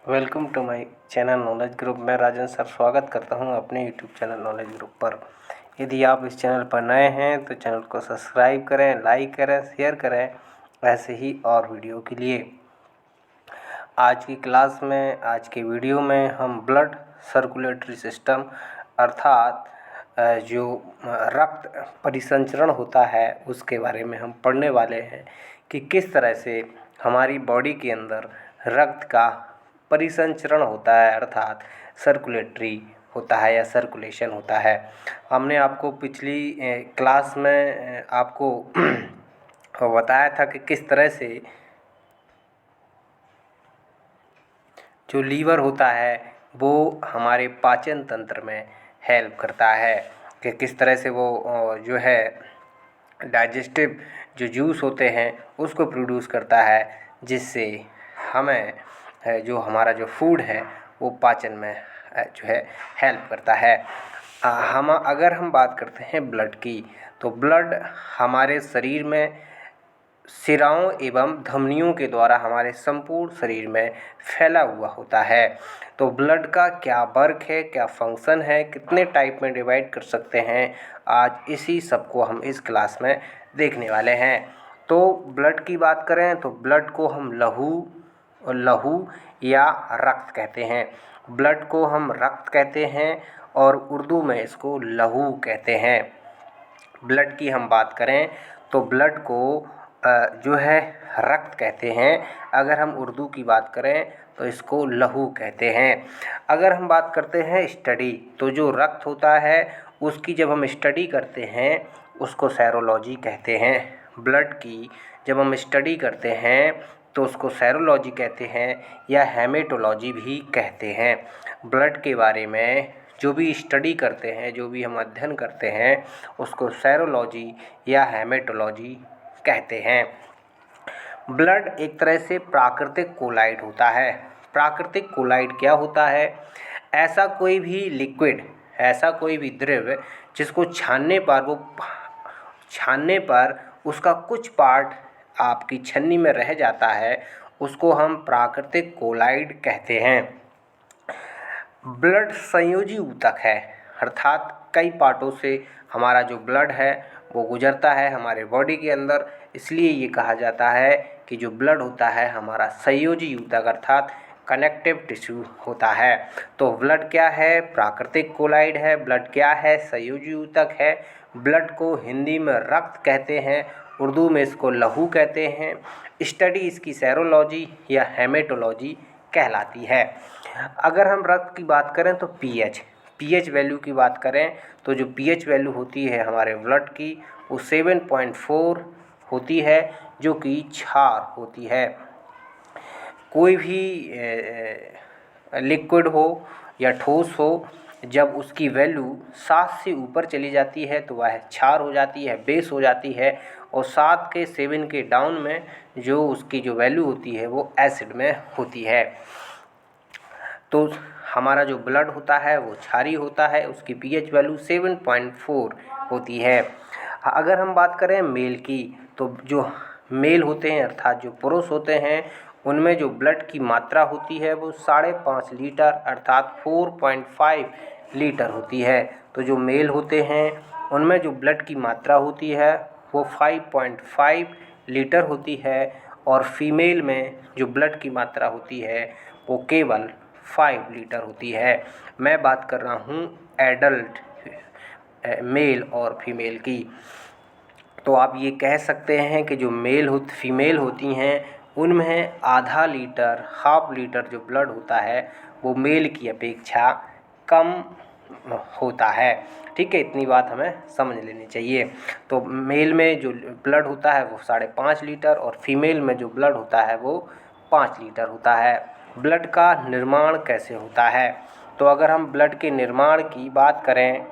Welcome to my channel knowledge group. मैं Rajan sir स्वागत करता हूं अपने यूट्यूब चैनल नॉलेज ग्रुप पर। यदि आप इस चैनल पर नए हैं तो चैनल को सब्सक्राइब करें, लाइक करें, शेयर करें ऐसे ही और वीडियो के लिए। आज की क्लास में, आज के वीडियो में हम ब्लड सर्कुलेटरी सिस्टम अर्थात जो रक्त परिसंचरण होता है उसके बारे में हम पढ़ने वाले हैं कि किस तरह से हमारी बॉडी के अंदर रक्त का परिसंचरण होता है अर्थात सर्कुलेटरी होता है या सर्कुलेशन होता है। हमने आपको पिछली क्लास में आपको बताया था कि किस तरह से जो लीवर होता है वो हमारे पाचन तंत्र में हेल्प करता है कि किस तरह से वो जो है डाइजेस्टिव जो जूस होते हैं उसको प्रोड्यूस करता है, जिससे हमें जो हमारा जो फूड है वो पाचन में जो है हेल्प करता है। अगर हम बात करते हैं ब्लड की, तो ब्लड हमारे शरीर में सिराओं एवं धमनियों के द्वारा हमारे संपूर्ण शरीर में फैला हुआ होता है। तो ब्लड का क्या वर्क है, क्या फंक्शन है, कितने टाइप में डिवाइड कर सकते हैं, आज इसी सब को हम इस क्लास में देखने वाले हैं। तो ब्लड की बात करें तो ब्लड को हम लहू या रक्त कहते हैं। ब्लड को हम रक्त कहते हैं और उर्दू में इसको लहू कहते हैं। ब्लड की हम बात करें तो ब्लड को जो है रक्त कहते हैं। अगर हम उर्दू की बात करें तो इसको लहू कहते हैं। अगर हम बात करते हैं स्टडी, तो जो रक्त होता है उसकी जब हम स्टडी करते हैं उसको सेरोलॉजी कहते हैं। ब्लड की जब हम स्टडी करते हैं तो उसको सेरोलॉजी कहते हैं या हेमेटोलॉजी भी कहते हैं। ब्लड के बारे में जो भी स्टडी करते हैं, जो भी हम अध्ययन करते हैं उसको सेरोलॉजी या हेमेटोलॉजी कहते हैं। ब्लड एक तरह से प्राकृतिक कोलाइड होता है। प्राकृतिक कोलाइड क्या होता है? ऐसा कोई भी लिक्विड, ऐसा कोई भी द्रव्य जिसको छानने पर उसका कुछ पार्ट आपकी छन्नी में रह जाता है, उसको हम प्राकृतिक कोलाइड कहते हैं। ब्लड संयोजी ऊतक है, अर्थात कई पार्टों से हमारा जो ब्लड है वो गुजरता है हमारे बॉडी के अंदर, इसलिए ये कहा जाता है कि जो ब्लड होता है हमारा संयोजी ऊतक अर्थात कनेक्टिव टिश्यू होता है। तो ब्लड क्या है? प्राकृतिक कोलाइड है। ब्लड क्या है? संयोजी ऊतक है। ब्लड को हिंदी में रक्त कहते हैं, उर्दू में इसको लहू कहते हैं। स्टडी इसकी सेरोलॉजी या हेमेटोलॉजी कहलाती है। अगर हम रक्त की बात करें तो पीएच वैल्यू की बात करें तो जो पीएच वैल्यू होती है हमारे ब्लड की वो 7.4 होती है, जो कि क्षार होती है। कोई भी लिक्विड हो या ठोस हो, जब उसकी वैल्यू 7 से ऊपर चली जाती है तो वह क्षार हो जाती है, बेस हो जाती है, और 7 के डाउन में जो उसकी जो वैल्यू होती है वो एसिड में होती है। तो हमारा जो ब्लड होता है वो क्षारीय होता है, उसकी पीएच वैल्यू 7.4 होती है। अगर हम बात करें मेल की, तो जो मेल होते हैं अर्थात जो पुरुष होते हैं उनमें जो ब्लड की मात्रा होती है वो 5.5 लीटर अर्थात 4.5 लीटर होती है। तो जो मेल होते हैं उनमें जो ब्लड की मात्रा होती है वो 5.5 लीटर होती है, और फीमेल में जो ब्लड की मात्रा होती है वो केवल 5 लीटर होती है। मैं बात कर रहा हूँ एडल्ट मेल और फीमेल की। तो आप ये कह सकते हैं कि जो फीमेल होती हैं उनमें आधा लीटर, हाफ लीटर जो ब्लड होता है वो मेल की अपेक्षा कम होता है। ठीक है, इतनी बात हमें समझ लेनी चाहिए। तो मेल में जो ब्लड होता है वो 5.5 लीटर और फीमेल में जो ब्लड होता है वो 5 लीटर होता है। ब्लड का निर्माण कैसे होता है? तो अगर हम ब्लड के निर्माण की बात करें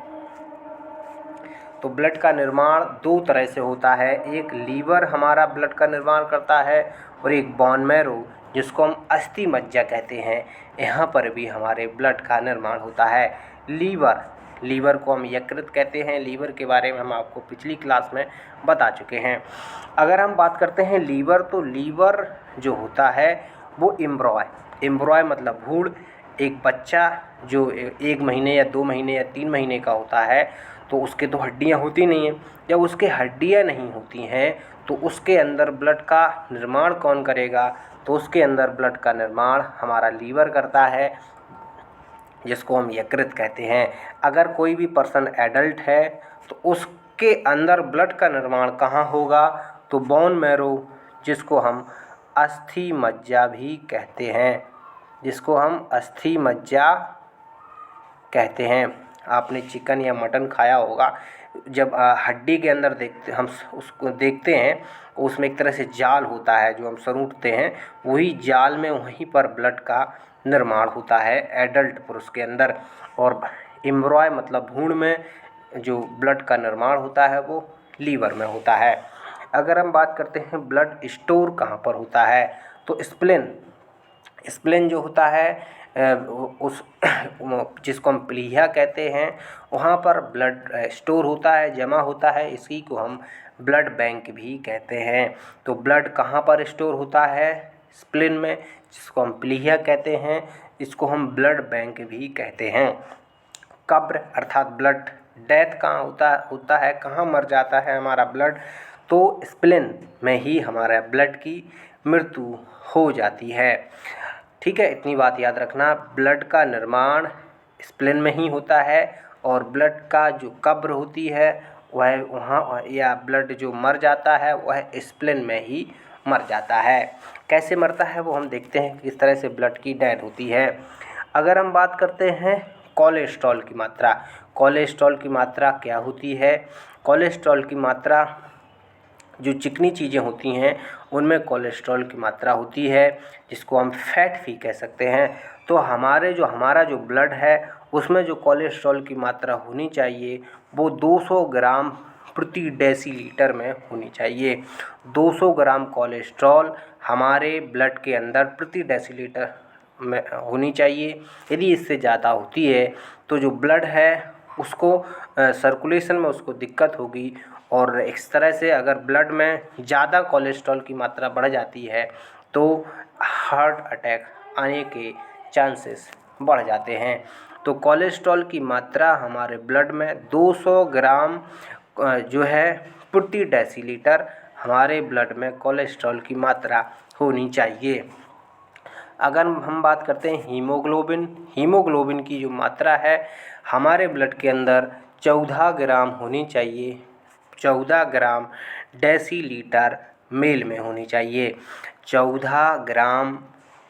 तो ब्लड का निर्माण 2 तरह से होता है। एक लीवर हमारा ब्लड का निर्माण करता है और एक बोन मैरो जिसको हम अस्थि मज्जा कहते हैं, यहाँ पर भी हमारे ब्लड का निर्माण होता है। लीवर को हम यकृत कहते हैं। लीवर के बारे में हम आपको पिछली क्लास में बता चुके हैं। अगर हम बात करते हैं लीवर, तो लीवर जो होता है वो एम्ब्रॉय मतलब भ्रूण, एक बच्चा जो 1 महीने या 2 महीने या 3 महीने का होता है तो उसके तो हड्डियां होती नहीं हैं। जब उसके हड्डियां नहीं होती हैं तो उसके अंदर ब्लड का निर्माण कौन करेगा? तो उसके अंदर ब्लड का निर्माण हमारा लीवर करता है, जिसको हम यकृत कहते हैं। अगर कोई भी पर्सन एडल्ट है तो उसके अंदर ब्लड का निर्माण कहाँ होगा? तो बोन मैरो, जिसको हम अस्थि मज्जा भी कहते हैं, जिसको हम अस्थि मज्जा कहते हैं। आपने चिकन या मटन खाया होगा, जब हड्डी के अंदर देखते हम उसको देखते हैं, उसमें एक तरह से जाल होता है जो हम सरूंटते हैं, वही जाल में वहीं पर ब्लड का निर्माण होता है एडल्ट पुरुष के अंदर। और एम्ब्रॉय मतलब भ्रूण में जो ब्लड का निर्माण होता है वो लीवर में होता है। अगर हम बात करते हैं ब्लड स्टोर कहाँ पर होता है, तो स्प्लेन, स्प्लेन जो होता है उस जिसको हम प्लीहा कहते हैं, वहाँ पर ब्लड स्टोर होता है, जमा होता है। इसी को हम ब्लड बैंक भी कहते हैं। तो ब्लड कहाँ पर स्टोर होता है? स्प्लेन में, जिसको हम प्लीहा कहते हैं, इसको हम ब्लड बैंक भी कहते हैं। कब्र अर्थात ब्लड डेथ कहाँ होता है, कहाँ मर जाता है हमारा ब्लड? तो स्प्लेन में ही हमारा ब्लड की मृत्यु हो जाती है। ठीक है, इतनी बात याद रखना, ब्लड का निर्माण स्प्लेन में ही होता है और ब्लड का जो कब्र होती है वह वहाँ, या ब्लड जो मर जाता है वह स्प्लेन में ही मर जाता है। कैसे मरता है वो हम देखते हैं, किस तरह से ब्लड की डेथ होती है। अगर हम बात करते हैं कोलेस्ट्रॉल की मात्रा, कोलेस्ट्रॉल की मात्रा क्या होती है? कोलेस्ट्रॉल की मात्रा, जो चिकनी चीज़ें होती हैं उनमें कोलेस्ट्रॉल की मात्रा होती है, जिसको हम फैट भी कह सकते हैं। तो हमारा जो ब्लड है उसमें जो कोलेस्ट्रॉल की मात्रा होनी चाहिए वो 200 ग्राम प्रति डेसीलीटर में होनी चाहिए। 200 ग्राम कोलेस्ट्रॉल हमारे ब्लड के अंदर प्रति डेसीलीटर में होनी चाहिए। यदि इससे ज़्यादा होती है तो जो ब्लड है उसको सर्कुलेशन में उसको दिक्कत होगी, और इस तरह से अगर ब्लड में ज़्यादा कोलेस्ट्रॉल की मात्रा बढ़ जाती है तो हार्ट अटैक आने के चांसेस बढ़ जाते हैं। तो कोलेस्ट्रॉल की मात्रा हमारे ब्लड में 200 ग्राम जो है प्रति डेसीलीटर हमारे ब्लड में कोलेस्ट्रॉल की मात्रा होनी चाहिए। अगर हम बात करते हैं हीमोग्लोबिन, हीमोग्लोबिन की जो मात्रा है हमारे ब्लड के अंदर 14 ग्राम होनी चाहिए, 14 ग्राम डेसीलीटर मेल में होनी चाहिए। 14 ग्राम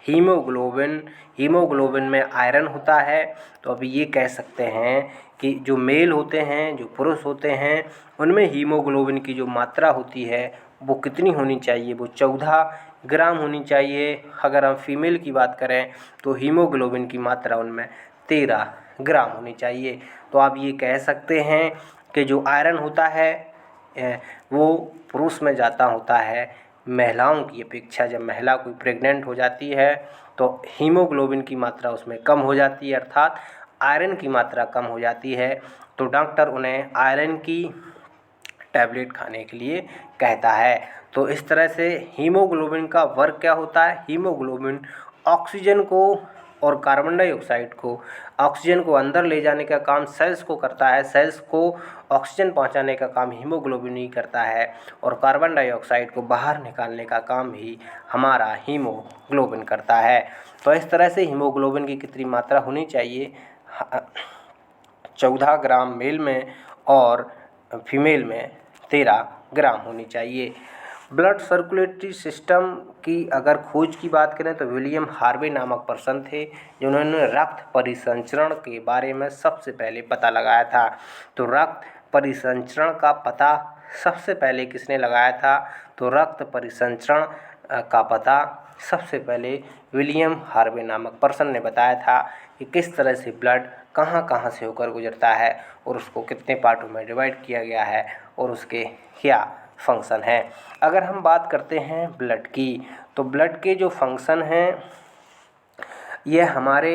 हीमोग्लोबिन, हीमोग्लोबिन में आयरन होता है। तो अभी ये कह सकते हैं कि जो मेल होते हैं, जो पुरुष होते हैं, उनमें हीमोग्लोबिन की जो मात्रा होती है वो कितनी होनी चाहिए? वो 14 ग्राम होनी चाहिए। अगर हम फीमेल की बात करें तो हीमोग्लोबिन की मात्रा उनमें 13 ग्राम होनी चाहिए। तो आप ये कह सकते हैं कि जो आयरन होता है वो पुरुष में ज़्यादा होता है महिलाओं की अपेक्षा। जब महिला कोई प्रेग्नेंट हो जाती है तो हीमोग्लोबिन की मात्रा उसमें कम हो जाती है, अर्थात आयरन की मात्रा कम हो जाती है। तो डॉक्टर उन्हें आयरन की टैबलेट खाने के लिए कहता है। तो इस तरह से हीमोग्लोबिन का वर्क क्या होता है? हीमोग्लोबिन ऑक्सीजन को और कार्बन डाइऑक्साइड को, ऑक्सीजन को अंदर ले जाने का काम सेल्स को करता है, सेल्स को ऑक्सीजन पहुंचाने का काम हीमोग्लोबिन ही करता है, और कार्बन डाइऑक्साइड को बाहर निकालने का काम भी हमारा हीमोग्लोबिन करता है। तो इस तरह से हीमोग्लोबिन की कितनी मात्रा होनी चाहिए? 14 ग्राम मेल में और फीमेल में 13 ग्राम होनी चाहिए। ब्लड सर्कुलेटरी सिस्टम की अगर खोज की बात करें तो विलियम हार्वे नामक पर्सन थे जिन्होंने रक्त परिसंचरण के बारे में सबसे पहले पता लगाया था। तो रक्त परिसंचरण का पता सबसे पहले किसने लगाया था? तो रक्त परिसंचरण का पता सबसे पहले विलियम हार्वे नामक पर्सन ने बताया था कि किस तरह से ब्लड कहाँ कहाँ से होकर गुजरता है और उसको कितने पार्टों में डिवाइड किया गया है और उसके क्या फंक्शन है। अगर हम बात करते हैं ब्लड की, तो ब्लड के जो फंक्शन हैं ये हमारे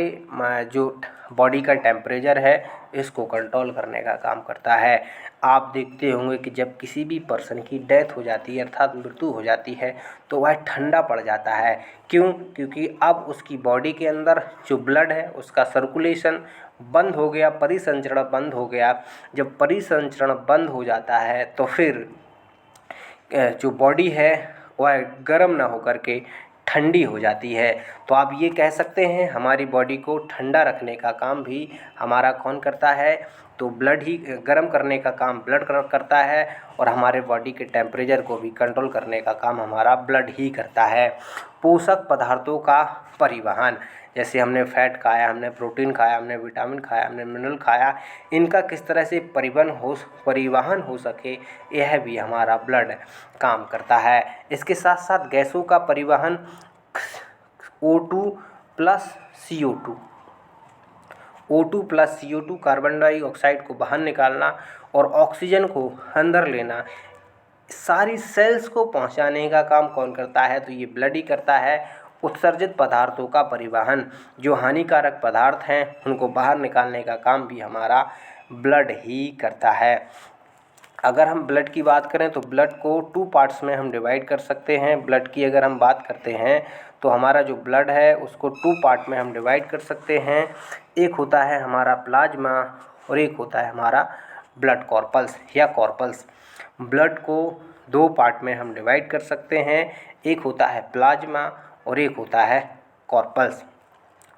जो बॉडी का टेम्परेचर है इसको कंट्रोल करने का काम करता है। आप देखते होंगे कि जब किसी भी पर्सन की डेथ हो जाती है अर्थात मृत्यु हो जाती है तो वह ठंडा पड़ जाता है। क्यों? क्योंकि अब उसकी बॉडी के अंदर जो ब्लड है उसका सर्कुलेशन बंद हो गया, परिसंचरण बंद हो गया। जब परिसंचरण बंद हो जाता है तो फिर जो बॉडी है वह गर्म ना होकर के ठंडी हो जाती है। तो आप ये कह सकते हैं हमारी बॉडी को ठंडा रखने का काम भी हमारा कौन करता है? तो ब्लड ही गर्म करने का काम ब्लड करता है और हमारे बॉडी के टेम्परेचर को भी कंट्रोल करने का काम हमारा ब्लड ही करता है। पोषक पदार्थों का परिवहन, जैसे हमने फैट खाया, हमने प्रोटीन खाया, हमने विटामिन खाया, हमने मिनरल खाया, इनका किस तरह से परिवहन हो सके, यह भी हमारा ब्लड काम करता है। इसके साथ साथ गैसों का परिवहन O2 plus CO2 O2 plus CO2 carbon dioxide को बाहर निकालना और ऑक्सीजन को अंदर लेना, सारी सेल्स को पहुंचाने का काम कौन करता है? तो ये ब्लड ही करता है। उत्सर्जित पदार्थों का परिवहन, जो हानिकारक पदार्थ हैं उनको बाहर निकालने का काम भी हमारा ब्लड ही करता है। अगर हम ब्लड की बात करें तो ब्लड को 2 पार्ट्स में हम डिवाइड कर सकते हैं। ब्लड की अगर हम बात करते हैं तो हमारा जो ब्लड है उसको 2 पार्ट में हम डिवाइड कर सकते हैं। एक होता है हमारा प्लाज्मा और एक होता है हमारा ब्लड कॉर्पल्स या कॉर्पल्स। ब्लड को 2 पार्ट में हम डिवाइड कर सकते हैं, एक होता है प्लाज्मा और एक होता है कॉर्पल्स।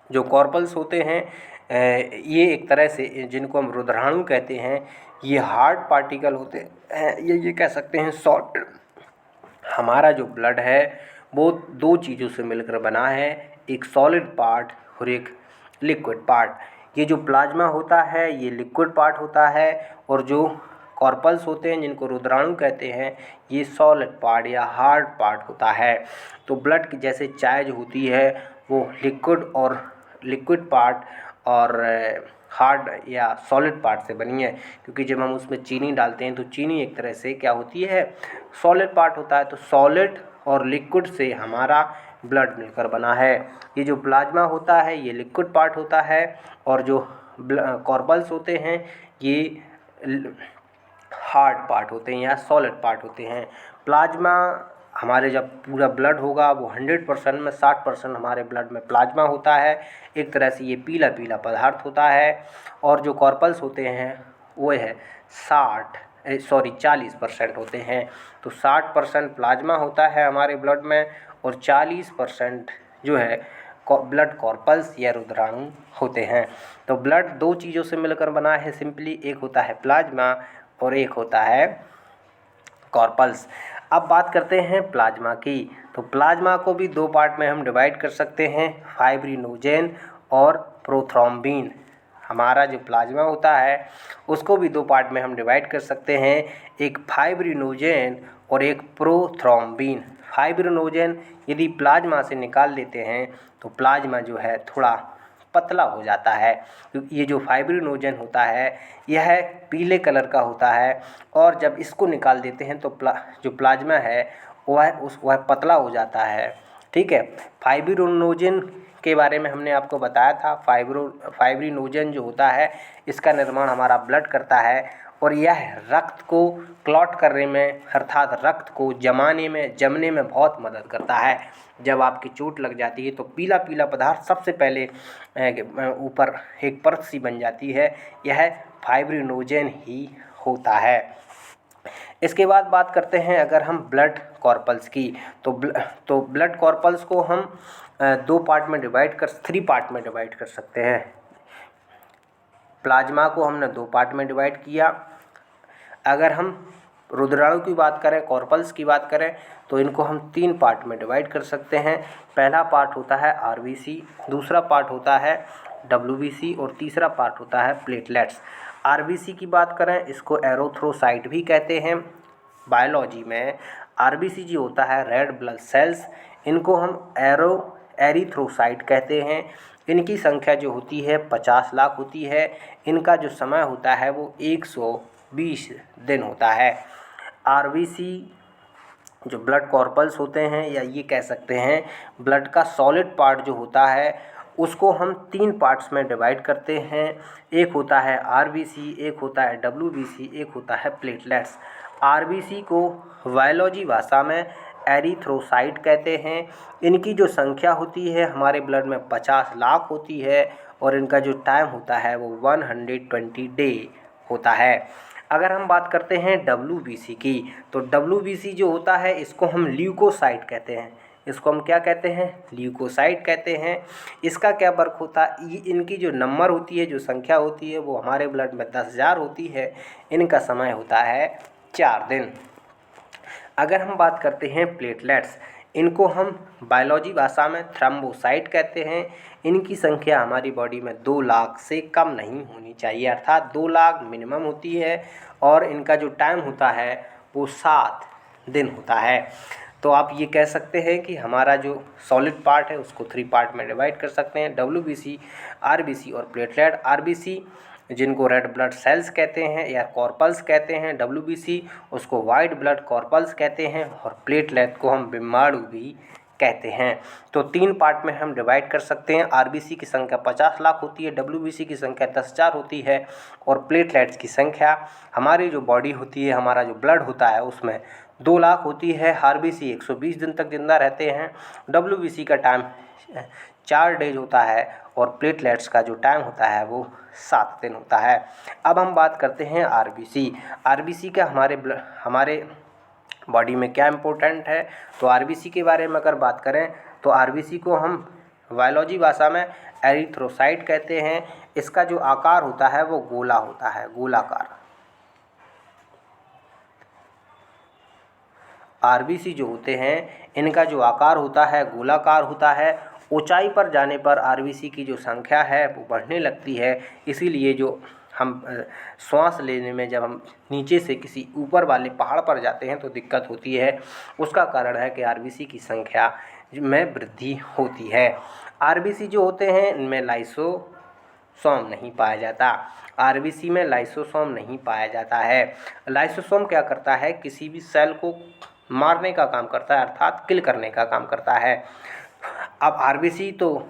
जो कॉर्पल्स होते हैं ये एक तरह से जिनको हम रुधिराणु कहते हैं, ये हार्ड पार्टिकल होते हैं, ये कह सकते हैं सॉल्ट। हमारा जो ब्लड है वो 2 चीज़ों से मिलकर बना है, एक सॉलिड पार्ट और एक लिक्विड पार्ट। ये जो प्लाज्मा होता है ये लिक्विड पार्ट होता है और जो कॉर्पल्स होते हैं जिनको रुधिराणु कहते हैं ये सॉलिड पार्ट या हार्ड पार्ट होता है। तो ब्लड की जैसे चाय जो होती है वो लिक्विड पार्ट और हार्ड या सॉलिड पार्ट से बनी है, क्योंकि जब हम उसमें चीनी डालते हैं तो चीनी एक तरह से क्या होती है? सॉलिड पार्ट होता है। तो सॉलिड और लिक्विड से हमारा ब्लड मिलकर बना है। ये जो प्लाज्मा होता है ये लिक्विड पार्ट होता है और जो कॉर्पल्स होते हैं ये हार्ड पार्ट होते हैं या सॉलिड पार्ट होते हैं। प्लाज्मा हमारे जब पूरा ब्लड होगा वो 100% में 60% हमारे ब्लड में प्लाज्मा होता है। एक तरह से ये पीला पीला पदार्थ होता है। और जो कॉर्पल्स होते हैं वो है 40% होते हैं। तो 60% प्लाज्मा होता है हमारे ब्लड में और 40% जो है ब्लड कॉर्पल्स या रुधिराणु होते हैं। तो ब्लड 2 चीज़ों से मिलकर बना है सिंपली, एक होता है प्लाज्मा और एक होता है कॉर्पल्स। अब बात करते हैं प्लाज्मा की। तो प्लाज्मा को भी 2 पार्ट में हम डिवाइड कर सकते हैं, फाइब्रिनोजेन और प्रोथ्रोम्बिन। हमारा जो प्लाज्मा होता है उसको भी 2 पार्ट में हम डिवाइड कर सकते हैं, एक फाइब्रिनोजेन और एक प्रोथ्रोम्बिन। फाइब्रिनोजेन यदि प्लाज्मा से निकाल देते हैं तो प्लाज्मा जो है थोड़ा पतला हो जाता है, क्योंकि ये जो फाइब्रिनोजेन होता है यह पीले कलर का होता है और जब इसको निकाल देते हैं तो जो प्लाज्मा है वह पतला हो जाता है। ठीक है। फाइब्रिनोजेन के बारे में हमने आपको बताया था। फाइब्रिनोजेन जो होता है इसका निर्माण हमारा ब्लड करता है और यह रक्त को क्लॉट करने में अर्थात रक्त को जमने में बहुत मदद करता है। जब आपकी चोट लग जाती है तो पीला पीला पदार्थ सबसे पहले ऊपर एक परत सी बन जाती है, यह फाइब्रिनोजेन ही होता है। इसके बाद बात करते हैं अगर हम ब्लड कॉर्पल्स की, तो ब्लड कॉर्पल्स को हम 3 पार्ट में डिवाइड कर सकते हैं। प्लाज्मा को हमने 2 पार्ट में डिवाइड किया। अगर हम रुधिराणु की बात करें, कॉर्पल्स की बात करें तो इनको हम 3 पार्ट में डिवाइड कर सकते हैं। पहला पार्ट होता है आरबीसी, दूसरा पार्ट होता है डब्ल्यूबीसी और तीसरा पार्ट होता है प्लेटलेट्स। आरबीसी की बात करें इसको एरोथ्रोसाइट भी कहते हैं। बायोलॉजी में आरबीसी जो होता है रेड ब्लड सेल्स, इनको हम एरिथ्रोसाइट कहते हैं। इनकी संख्या जो होती है 50 लाख होती है। इनका जो समय होता है वो 120 दिन होता है। आरबीसी जो ब्लड कॉर्पल्स होते हैं या ये कह सकते हैं ब्लड का सॉलिड पार्ट जो होता है उसको हम 3 पार्ट्स में डिवाइड करते हैं। एक होता है आरबीसी, एक होता है डब्ल्यूबीसी, एक होता है प्लेटलेट्स। आरबीसी को बायोलॉजी भाषा में एरिथ्रोसाइट कहते हैं। इनकी जो संख्या होती है हमारे ब्लड में 50 लाख होती है और इनका जो टाइम होता है वो 120 डे होता है। अगर हम बात करते हैं डब्ल्यूबीसी की, तो डब्ल्यूबीसी जो होता है इसको हम ल्यूकोसाइट कहते हैं। इसको हम क्या कहते हैं? ल्यूकोसाइट कहते हैं। इसका क्या वर्क होता है? इनकी जो नंबर होती है, जो संख्या होती है वो हमारे ब्लड में 10,000 होती है। इनका समय होता है 4 दिन। अगर हम बात करते हैं प्लेटलेट्स, इनको हम बायोलॉजी भाषा में थ्रोम्बोसाइट कहते हैं। इनकी संख्या हमारी बॉडी में 2 लाख से कम नहीं होनी चाहिए, अर्थात 2 लाख मिनिमम होती है और इनका जो टाइम होता है वो 7 दिन होता है। तो आप ये कह सकते हैं कि हमारा जो सॉलिड पार्ट है उसको 3 पार्ट में डिवाइड कर सकते हैं, डब्ल्यूबीसी, आरबीसी और प्लेटलेट। आरबीसी जिनको रेड ब्लड सेल्स कहते हैं या कॉर्पल्स कहते हैं, डब्ल्यूबीसी उसको वाइट ब्लड कॉर्पल्स कहते हैं और प्लेटलेट को हम बिम्बाणु भी कहते हैं। तो 3 पार्ट में हम डिवाइड कर सकते हैं। आरबीसी की संख्या 50 लाख होती है, डब्ल्यूबीसी की संख्या 10,000 होती है और प्लेटलेट्स की संख्या, हमारी जो बॉडी होती है, हमारा जो ब्लड होता है उसमें 2 लाख होती है। आरबीसी 120 दिन तक जिंदा रहते हैं, डब्ल्यूबीसी का टाइम 4 डेज होता है और प्लेटलेट्स का जो टाइम होता है वो 7 दिन होता है। अब हम बात करते हैं आरबीसी। आरबीसी का हमारे बॉडी में क्या इम्पोर्टेंट है? तो आरबीसी के बारे में अगर बात करें तो आरबीसी को हम बायोलॉजी भाषा में एरिथ्रोसाइट कहते हैं। इसका जो आकार होता है वो गोला होता है, गोलाकार। आरबीसी जो होते हैं इनका जो आकार होता है गोलाकार होता है। ऊंचाई पर जाने पर आरबीसी की जो संख्या है वो बढ़ने लगती है। इसीलिए जो हम श्वास लेने में जब हम नीचे से किसी ऊपर वाले पहाड़ पर जाते हैं तो दिक्कत होती है। उसका कारण है कि आरबीसी की संख्या में वृद्धि होती है। आरबीसी जो होते हैं इनमें लाइसोसोम नहीं पाया जाता। आरबीसी में लाइसोसोम नहीं पाया जाता है। लाइसोसोम क्या करता है? किसी भी सेल को मारने का काम करता है, अर्थात किल करने का काम करता है। अब आरबीसी तो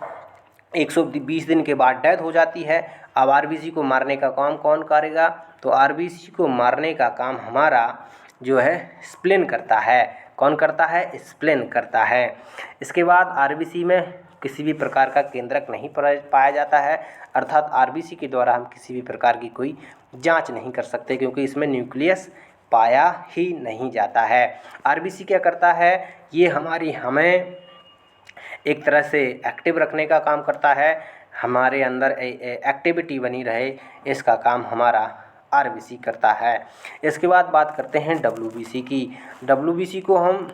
120 दिन के बाद डेथ हो जाती है। अब आरबीसी को मारने का काम कौन करेगा? तो आरबीसी को मारने का काम हमारा जो है स्प्लेन करता है। कौन करता है? स्प्लेन करता है। इसके बाद आरबीसी में किसी भी प्रकार का केंद्रक नहीं पाया जाता है, अर्थात आरबीसी के द्वारा हम किसी भी प्रकार की कोई जांच नहीं कर सकते क्योंकि इसमें न्यूक्लियस पाया ही नहीं जाता है। आरबीसी क्या करता है? ये हमें एक तरह से एक्टिव रखने का काम करता है, हमारे अंदर एक्टिविटी बनी रहे, इसका काम हमारा आरबीसी करता है। इसके बाद बात करते हैं डब्ल्यूबीसी की। डब्ल्यूबीसी को हम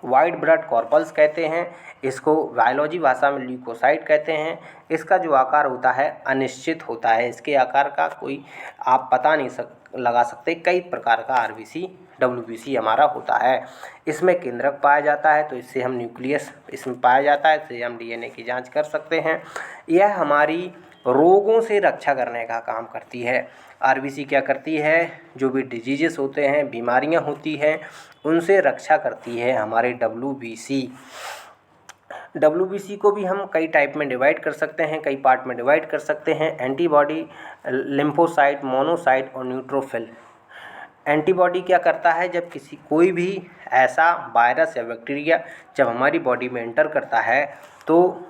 वाइट ब्लड कॉर्पल्स कहते हैं। इसको बायोलॉजी भाषा में ल्यूकोसाइट कहते हैं। इसका जो आकार होता है अनिश्चित होता है। इसके आकार का कोई आप पता नहीं लगा सकते। कई प्रकार का आरबीसी डब्ल्यूबीसी हमारा होता है। इसमें केंद्रक पाया जाता है तो इससे हम न्यूक्लियस इसमें पाया जाता है, इससे हम डीएनए की जांच कर सकते हैं। यह हमारी रोगों से रक्षा करने का काम करती है। आरबीसी क्या करती है? जो भी डिजीजेस होते हैं, बीमारियां होती हैं, उनसे रक्षा करती है हमारे डब्ल्यूबीसी। डब्ल्यूबीसी को भी हम कई टाइप में डिवाइड कर सकते हैं, कई पार्ट में डिवाइड कर सकते हैं। एंटीबॉडी, लिम्फोसाइट, मोनोसाइट और न्यूट्रोफिल। एंटीबॉडी क्या करता है? जब कोई भी ऐसा वायरस या बैक्टीरिया जब हमारी बॉडी में एंटर करता है तो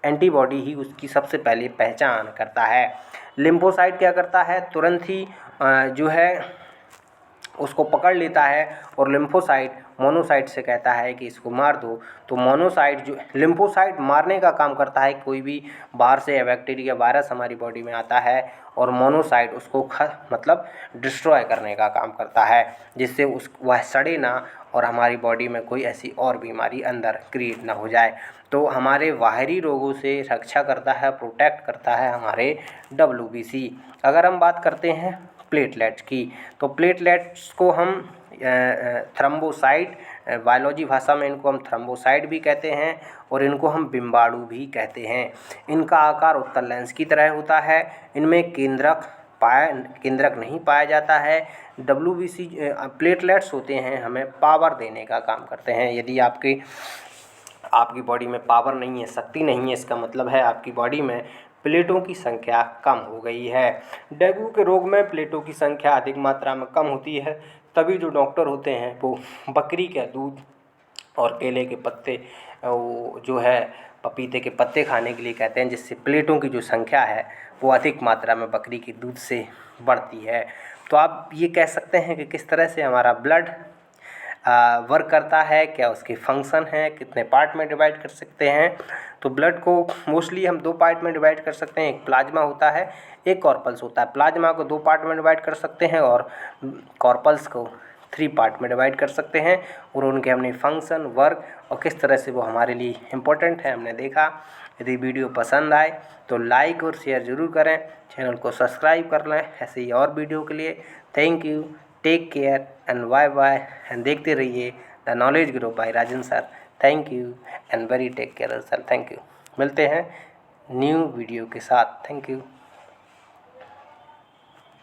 एंटीबॉडी ही उसकी सबसे पहले पहचान करता है। लिम्फोसाइट क्या करता है? तुरंत ही जो है उसको पकड़ लेता है और लिम्फोसाइट मोनोसाइट से कहता है कि इसको मार दो। तो मोनोसाइट जो लिम्फोसाइट मारने का काम करता है, कोई भी बाहर से बैक्टीरिया वायरस हमारी बॉडी में आता है, और मोनोसाइट उसको मतलब डिस्ट्रॉय करने का काम करता है, जिससे वह सड़े ना और हमारी बॉडी में कोई ऐसी और बीमारी अंदर क्रिएट ना हो जाए। तो हमारे बाहरी रोगों से रक्षा करता है, प्रोटेक्ट करता है हमारे डब्ल्यूबीसी। अगर हम बात करते हैं प्लेटलेट्स की, तो प्लेटलेट्स को हम थ्रोम्बोसाइट, बायोलॉजी भाषा में इनको हम थ्रोम्बोसाइट भी कहते हैं और इनको हम बिम्बाणु भी कहते हैं। इनका आकार उत्तल लेंस की तरह होता है। इनमें केंद्रक नहीं पाया जाता है। डब्ल्यूबीसी प्लेटलेट्स होते हैं हमें पावर देने का काम करते हैं। यदि आपकी बॉडी में पावर नहीं है, शक्ति नहीं है, इसका मतलब है आपकी बॉडी में प्लेटों की संख्या कम हो गई है। डेंगू के रोग में प्लेटों की संख्या अधिक मात्रा में कम होती है, तभी जो डॉक्टर होते हैं वो बकरी का दूध और केले के पत्ते, वो जो है पपीते के पत्ते खाने के लिए कहते हैं, जिससे प्लेटों की जो संख्या है वो अधिक मात्रा में बकरी के दूध से बढ़ती है। तो आप ये कह सकते हैं कि किस तरह से हमारा ब्लड वर्क करता है, क्या उसके फंक्शन हैं, कितने पार्ट में डिवाइड कर सकते हैं। तो ब्लड को मोस्टली हम 2 पार्ट में डिवाइड कर सकते हैं, एक प्लाज्मा होता है, एक कॉर्पल्स होता है। प्लाज्मा को 2 पार्ट में डिवाइड कर सकते हैं और कॉर्पल्स को 3 पार्ट में डिवाइड कर सकते हैं, और उनके हमने फंक्शन, वर्क और किस तरह से वो हमारे लिए इम्पोर्टेंट है हमने देखा। यदि वीडियो पसंद आए तो लाइक और शेयर ज़रूर करें, चैनल को सब्सक्राइब कर लें ऐसे ही और वीडियो के लिए। Thank you, take care and bye bye, and देखते रहिए the knowledge grow by Rajan sir. Thank you and very take care sir, thank you. मिलते हैं न्यू वीडियो के साथ, थैंक यू।